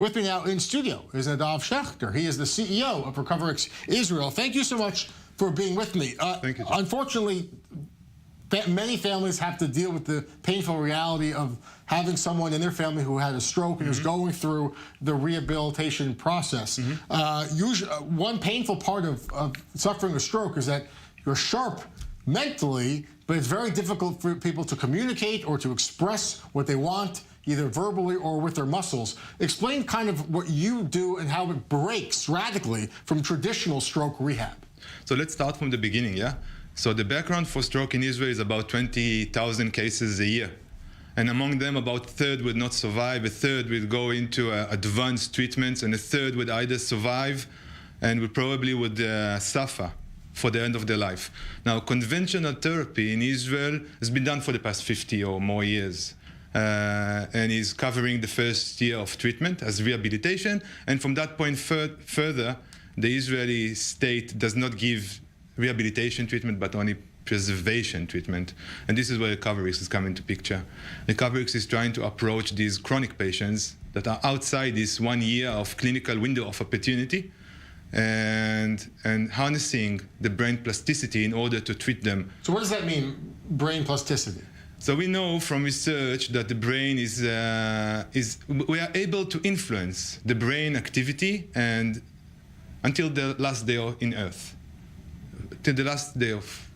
With me now in studio is Nadav Shechter. He is the CEO of recoveriX Israel. Thank you so much for being with me. Thank you, John. Unfortunately, many families have to deal with the painful reality of having someone in their family who had a stroke and is going through the rehabilitation process. Usually, one painful part of suffering a stroke is that you're sharp mentally, but it's very difficult for people to communicate or to express what they want, either verbally or with their muscles. Explain kind of what you do and how it breaks radically from traditional stroke rehab. So let's start from the beginning, yeah? So the background for stroke in Israel is about 20,000 cases a year. And among them, about a third would not survive, a third would go into advanced treatments, and a third would either survive and would probably suffer for the end of their life. Now, conventional therapy in Israel has been done for the past 50 or more years. And is covering the first year of treatment as rehabilitation. And from that point further, the Israeli state does not give rehabilitation treatment, but only preservation treatment. And this is where recoveriX is coming into picture. recoveriX is trying to approach these chronic patients that are outside this 1 year of clinical window of opportunity and harnessing the brain plasticity in order to treat them. So what does that mean, brain plasticity? So we know from research that the brain we are able to influence the brain activity and until the last day in Earth, till the last day of,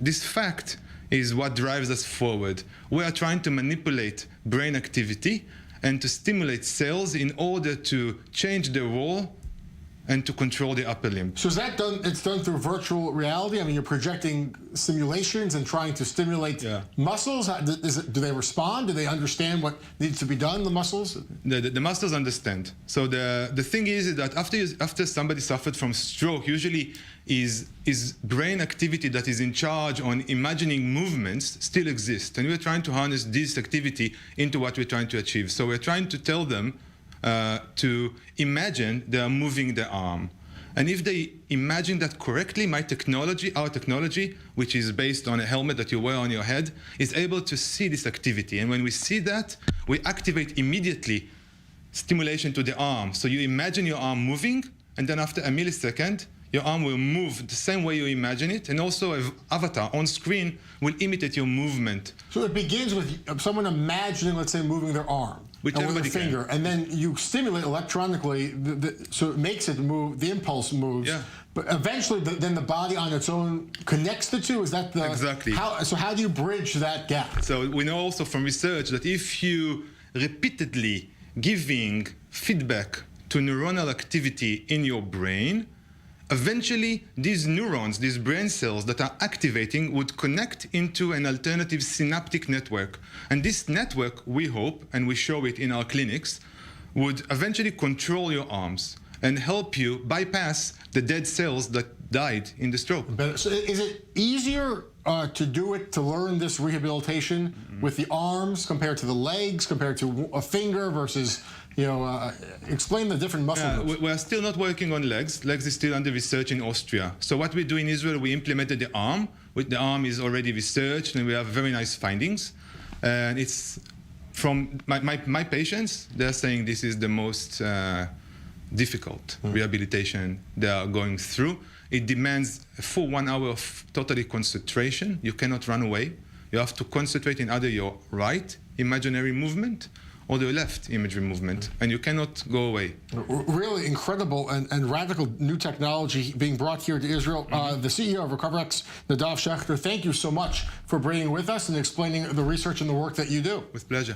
this fact is what drives us forward. We are trying to manipulate brain activity and to stimulate cells in order to change their role and to control the upper limb. So is that done, it's done through virtual reality? I mean, you're projecting simulations and trying to stimulate muscles? Do they respond? Do they understand what needs to be done, the muscles? The muscles understand. So the thing is that after somebody suffered from stroke, usually is brain activity that is in charge on imagining movements still exists. And we're trying to harness this activity into what we're trying to achieve. So we're trying to tell them to imagine they are moving the arm. And if they imagine that correctly, our technology, which is based on a helmet that you wear on your head, is able to see this activity. And when we see that, we activate immediately stimulation to the arm. So you imagine your arm moving, and then after a millisecond, your arm will move the same way you imagine it, and also an avatar on screen will imitate your movement. So it begins with someone imagining, let's say, moving their arm. With their finger, and then you stimulate electronically, so it makes it move, the impulse moves. Yeah. But eventually, then the body on its own connects the two? Is that the... Exactly. So how do you bridge that gap? So we know also from research that if you repeatedly giving feedback to neuronal activity in your brain, eventually, these neurons, these brain cells that are activating would connect into an alternative synaptic network. And this network, we hope, and we show it in our clinics, would eventually control your arms and help you bypass the dead cells that died in the stroke. So is it easier to learn this rehabilitation with the arms compared to the legs, compared to a finger versus, explain the different muscle groups. We're still not working on legs. Legs is still under research in Austria. So what we do in Israel, we implemented the arm. The arm is already researched, and we have very nice findings. And it's from my patients, they're saying this is the most difficult rehabilitation they are going through. It demands a full 1 hour of totally concentration. You cannot run away. You have to concentrate in either your right imaginary movement or the left imagery movement, and you cannot go away. Really incredible and radical new technology being brought here to Israel. The CEO of recoveriX, Nadav Shechter, thank you so much for being with us and explaining the research and the work that you do. With pleasure.